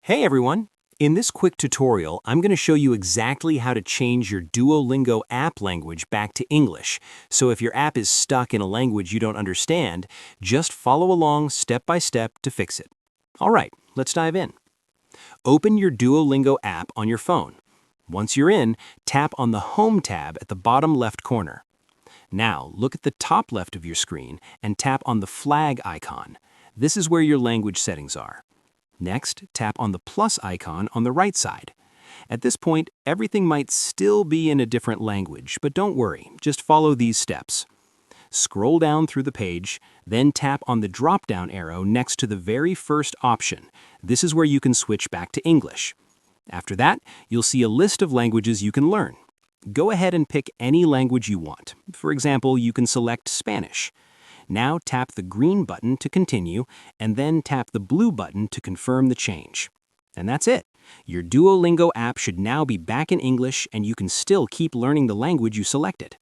Hey everyone! In this quick tutorial, I'm going to show you exactly how to change your Duolingo app language back to English. So if your app is stuck in a language you don't understand, just follow along step by step to fix it. All right, let's dive in. Open your Duolingo app on your phone. Once you're in, tap on the Home tab at the bottom left corner. Now, look at the top left of your screen and tap on the flag icon. This is where your language settings are. Next, tap on the plus icon on the right side. At this point, everything might still be in a different language, but don't worry, just follow these steps. Scroll down through the page, then tap on the drop-down arrow next to the very first option. This is where you can switch back to English. After that, you'll see a list of languages you can learn. Go ahead and pick any language you want. For example, you can select Spanish. Now tap the green button to continue, and then tap the blue button to confirm the change. And that's it. Your Duolingo app should now be back in English, and you can still keep learning the language you selected.